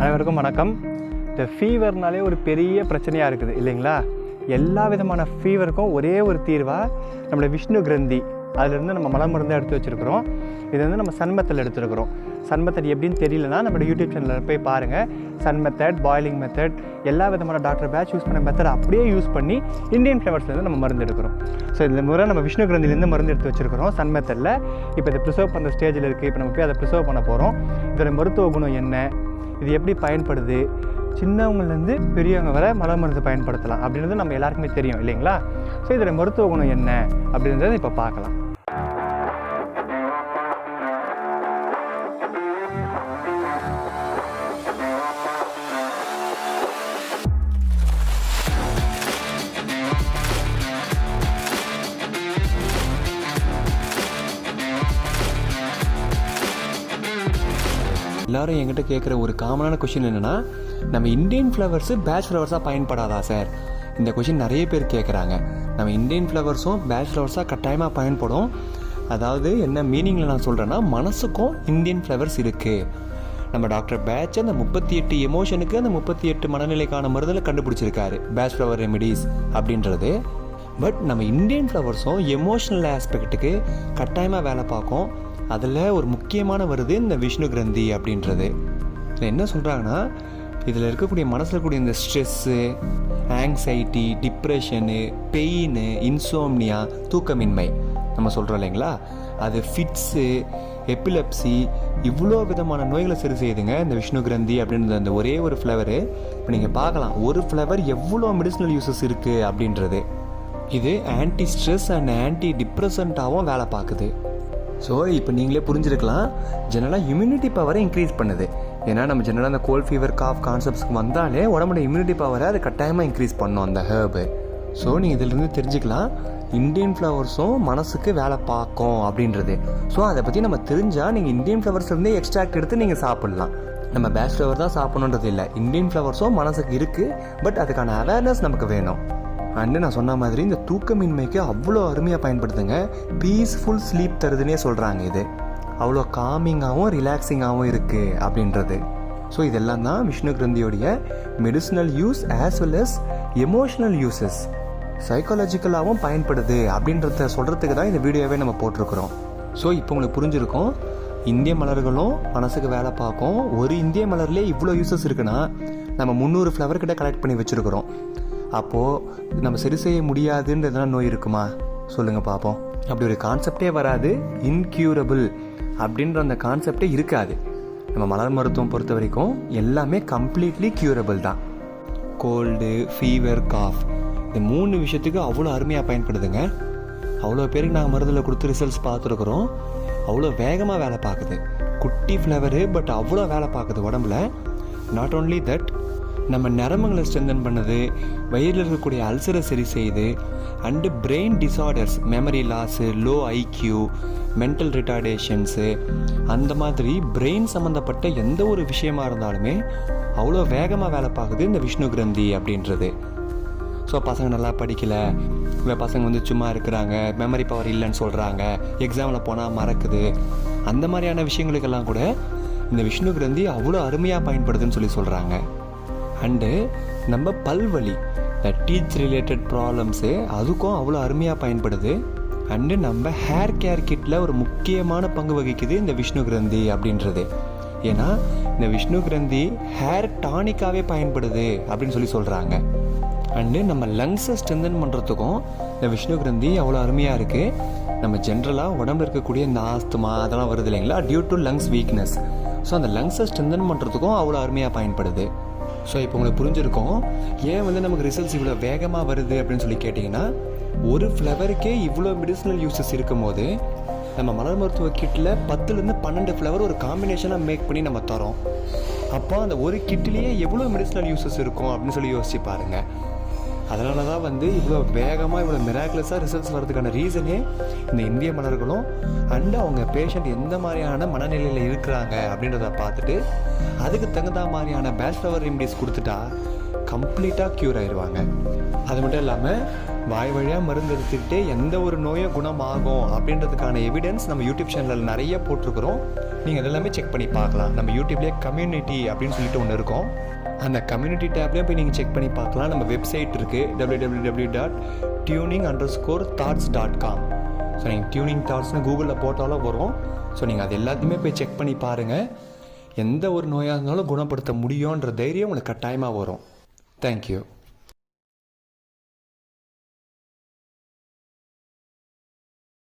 அனைவருக்கும் வணக்கம். இந்த ஃபீவர்னாலே ஒரு பெரிய பிரச்சனையாக இருக்குது இல்லைங்களா? எல்லா விதமான ஃபீவருக்கும் ஒரே ஒரு தீர்வாக நம்மளோட விஷ்ணு கிரந்தி அதிலிருந்து நம்ம மலை மருந்து எடுத்து வச்சுருக்கிறோம். இது வந்து நம்ம சன் மெத்தட் எடுத்துருக்கிறோம். சன் மெத்தட் எப்படின்னு தெரியலனா நம்மளோட யூடியூப் சேனலில் போய் பாருங்கள். சன் மெத்தட், பாயிலிங் மெத்தட், எல்லா விதமான டாக்டர் பேட்ச் யூஸ் பண்ண மெத்தட் அப்படியே யூஸ் பண்ணி இந்தியன் ஃப்ளவர்ஸ்லேருந்து நம்ம மருந்து எடுக்கிறோம். ஸோ இந்த முறை நம்ம விஷ்ணு கிரந்திலேருந்து மருந்து எடுத்து வச்சுருக்கிறோம் சன் மெத்தடில். இப்போ இதை ப்ரிசர்வ் பண்ணுற ஸ்டேஜில் இருக்குது. இப்போ நம்ம போய் அதை ப்ரிசர்வ் பண்ண போகிறோம். இதோட மருத்துவ குணம் என்ன, இது எப்படி பயன்படுது, சின்னவங்கலேருந்து பெரியவங்க வரை மலை மருந்து பயன்படுத்தலாம் அப்படின்றது நம்ம எல்லாருக்குமே தெரியும் இல்லைங்களா? ஸோ இதோட மருத்துவ குணம் என்ன அப்படின்றத இப்போ பார்க்கலாம். எல்லோரும் என்கிட்ட கேட்குற ஒரு காமனான கொஷின் என்னென்னா, நம்ம இந்தியன் ஃப்ளவர்ஸு பேட்ச் ஃப்ளவர்ஸாக பயன்படாதா சார்? இந்த கொஷின் நிறைய பேர் கேட்குறாங்க. நம்ம இந்தியன் ஃப்ளவர்ஸும் பேட்ச் ஃப்ளவர்ஸாக கட்டாயமாக பயன்படும். அதாவது என்ன மீனிங்கில் நான் சொல்கிறேன்னா, மனசுக்கும் இந்தியன் ஃப்ளவர்ஸ் இருக்குது. நம்ம டாக்டர் பேட்ச் அந்த 38 எமோஷனுக்கு அந்த 38 மனநிலைக்கான மருந்தில் கண்டுபிடிச்சிருக்காரு பேட்ச் ஃப்ளவர் ரெமிடிஸ் அப்படின்றது. பட் நம்ம இந்தியன் ஃப்ளவர்ஸும் எமோஷ்னல் ஆஸ்பெக்ட்டுக்கு கட்டாயமாக வேலை பார்க்கும். அதில் ஒரு முக்கியமான வருது இந்த விஷ்ணு கிரந்தி அப்படின்றது. இதில் என்ன சொல்கிறாங்கன்னா, இதில் இருக்கக்கூடிய மனசில் இருக்கக்கூடிய இந்த ஸ்ட்ரெஸ்ஸு, ஆங்ஸைட்டி, டிப்ரெஷனு, பெயின், இன்சோம்னியா, தூக்கமின்மை நம்ம சொல்கிறோம் இல்லைங்களா, அது ஃபிட்ஸு, எப்பிலப்சி, இவ்வளோ விதமான நோய்களை சரி செய்யுதுங்க இந்த விஷ்ணு கிரந்தி அப்படின்றது. அந்த ஒரே ஒரு ஃப்ளவரு இப்போ நீங்கள் பார்க்கலாம், ஒரு ஃப்ளவர் எவ்வளோ மெடிசினல் யூஸஸ் இருக்குது அப்படின்றது. இது ஆன்டி ஸ்ட்ரெஸ் அண்ட் ஆன்டி டிப்ரெசண்ட்டாகவும் வேலை பார்க்குது. ஸோ இப்போ நீங்களே புரிஞ்சிருக்கலாம், ஜெனரலாக இம்யூனிட்டி பவரை இன்க்ரீஸ் பண்ணுது. ஏன்னா நம்ம ஜெனரலாக அந்த கோல்ட் ஃபீவர், காஃப் கான்செப்ட்ஸ்க்கு வந்தாலே உடம்போட இம்யூனிட்டி பவரை அது கட்டாயமாக இன்க்ரீஸ் பண்ணும் அந்த ஹேர்பு. ஸோ நீங்கள் இதிலிருந்து தெரிஞ்சுக்கலாம், இந்தியன் ஃப்ளவர்ஸும் மனசுக்கு வேலை பார்க்கும் அப்படின்றது. ஸோ அதை பற்றி நம்ம தெரிஞ்சால் நீங்கள் இந்தியன் ஃப்ளவர்ஸ்லேருந்தே எக்ஸ்ட்ராக்ட் எடுத்து நீங்கள் சாப்பிட்லாம். நம்ம பேட்ச் ஃப்ளவர் தான் சாப்பிடணுன்றது இல்லை, இந்தியன் ஃப்ளவர்ஸும் மனசுக்கு இருக்குது. பட் அதுக்கான அவேர்னஸ் நமக்கு வேணும். அண்டு நான் சொன்ன மாதிரி இந்த தூக்கமின்மைக்கு அவ்வளோ அருமையாக பயன்படுத்துங்க. பீஸ்ஃபுல் ஸ்லீப் தருதுன்னே சொல்கிறாங்க. இது அவ்வளோ காமிங்காகவும் ரிலாக்ஸிங்காகவும் இருக்குது அப்படின்றது. ஸோ இதெல்லாம் தான் விஷ்ணு கிரந்தியோடைய medicinal use as well as emotional uses. சைக்காலஜிக்கலாகவும் பயன்படுது அப்படின்றத சொல்கிறதுக்கு தான் இந்த வீடியோவே நம்ம போட்டிருக்கிறோம். ஸோ இப்போ உங்களுக்கு புரிஞ்சிருக்கும், இந்திய மலர்களும் மனசுக்கு வேலை பார்க்கும். ஒரு இந்திய மலர்லேயே இவ்வளோ யூஸஸ் இருக்குன்னா நம்ம 300 ஃப்ளவர் கிட்ட கலெக்ட் பண்ணி வச்சுருக்கிறோம். அப்போது நம்ம சரி செய்ய முடியாதுன்ற எதனா நோய் இருக்குமா சொல்லுங்கள் பார்ப்போம். அப்படி ஒரு கான்செப்டே வராது. இன்க்யூரபிள் அப்படின்ற அந்த கான்செப்டே இருக்காது. நம்ம மலர் மருத்துவம் பொறுத்த வரைக்கும் எல்லாமே கம்ப்ளீட்லி க்யூரபிள் தான். கோல்டு, ஃபீவர், காஃப், இந்த 3 விஷயத்துக்கு அவ்வளோ அருமையாக பயன்படுதுங்க. அவ்வளோ பேருக்கு நாங்கள் மருந்தில் கொடுத்து ரிசல்ட்ஸ் பார்த்துருக்குறோம். அவ்வளோ வேகமாக வேலை பார்க்குது. குட்டி ஃப்ளவரு, பட் அவ்வளோ வேலை பார்க்குது உடம்புல. நாட் ஓன்லி தட், நம்ம நரம்புகளை ஸ்ட்ரென்தன் பண்ணுது, வயிறில் இருக்கக்கூடிய அல்சரை சரி செய்யுது, and brain disorders, memory loss, low IQ, mental retardations, அந்த மாதிரி பிரெயின் சம்மந்தப்பட்ட எந்த ஒரு விஷயமா இருந்தாலுமே அவ்வளோ வேகமாக வேலை பார்க்குது இந்த விஷ்ணு கிரந்தி அப்படின்றது. ஸோ பசங்க நல்லா படிக்கலை, இல்லை பசங்க வந்து சும்மா இருக்கிறாங்க, மெமரி பவர் இல்லைன்னு சொல்கிறாங்க, எக்ஸாமில் போனால் மறக்குது, அந்த மாதிரியான விஷயங்களுக்கெல்லாம் கூட இந்த விஷ்ணு கிரந்தி அவ்வளோ அருமையாக பயன்படுதுன்னு சொல்கிறாங்க. அண்டு நம்ம பல்வலி, இந்த டீத் ரிலேட்டட் ப்ராப்ளம்ஸு, அதுக்கும் அவ்வளோ அருமையாக பயன்படுது. அண்டு நம்ம ஹேர் கேர் கிட்டில் ஒரு முக்கியமான பங்கு வகிக்குது இந்த விஷ்ணு கிரந்தி அப்படின்றது. ஏன்னா இந்த விஷ்ணு கிரந்தி ஹேர் டானிக்காகவே பயன்படுது அப்படின்னு சொல்கிறாங்க. அண்டு நம்ம லங்ஸை ஸ்ட்ரென்தன் பண்ணுறதுக்கும் இந்த விஷ்ணு கிரந்தி அவ்வளோ அருமையாக இருக்குது. நம்ம ஜென்ரலாக உடம்புல இருக்கக்கூடிய இந்த ஆஸ்துமா அதெல்லாம் வருது இல்லைங்களா, due to lungs weakness. So அந்த லங்ஸை ஸ்ட்ரென்தன் பண்ணுறதுக்கும் அவ்வளோ அருமையாக பயன்படுது. ஸோ இப்போ உங்களுக்கு புரிஞ்சிருக்கும், ஏன் வந்து நமக்கு ரிசல்ட்ஸ் இவ்வளோ வேகமாக வருது அப்படின்னு சொல்லி கேட்டிங்கன்னா, ஒரு ஃப்ளவருக்கே இவ்வளோ மெடிசினல் யூஸஸ் இருக்கும் போது நம்ம மலர் மருத்துவ கிட்டில் 10லேருந்து 12 ஃப்ளவர் ஒரு காம்பினேஷனாக மேக் பண்ணி நம்ம தரோம். அப்போ அந்த ஒரு கிட்லேயே எவ்வளோ மெடிசினல் யூஸஸ் இருக்கும் அப்படின்னு சொல்லி யோசிச்சு பாருங்கள். அதனால தான் வந்து இவ்வளோ வேகமாக இவ்வளோ மிராக்குலஸாக ரிசல்ட்ஸ் வர்றதுக்கான ரீசனே இந்த இந்திய மலர்களும் அண்டு அவங்க பேஷண்ட் எந்த மாதிரியான மனநிலையில் இருக்கிறாங்க அப்படின்றத பார்த்துட்டு அதுக்கு தகுந்த மாதிரியான பேட்ச் ஃப்ளவர் ரெமிடிஸ் கொடுத்துட்டா கம்ப்ளீட்டாக க்யூர் ஆயிடுவாங்க. அது மட்டும் இல்லாமல் வாய் வழியாக மருந்து எடுத்துக்கிட்டே எந்த ஒரு நோயும் குணமாகும் அப்படின்றதுக்கான எவிடன்ஸ் நம்ம யூடியூப் சேனலில் நிறைய போட்டிருக்கிறோம். நீங்கள் அதெல்லாமே செக் பண்ணி பார்க்கலாம். நம்ம யூடியூப்லேயே கம்யூனிட்டி அப்படின்னு சொல்லிட்டு ஒன்று இருக்கும். அந்த கம்யூனிட்டி டேப்லேயும் போய் நீங்கள் செக் பண்ணி பார்க்கலாம். நம்ம வெப்சைட் இருக்குது www.tuning_thoughts.com. ஸோ நீங்கள் டியூனிங் தாட்ஸ்னு கூகுளில் போட்டாலும் வரும். ஸோ நீங்கள் அது எல்லாத்தையுமே போய் செக் பண்ணி பாருங்கள். எந்த ஒரு நோயாக இருந்தாலும் குணப்படுத்த முடியுன்ற தைரியம் உங்களுக்கு கட்டாயமாக வரும். தேங்க்யூ.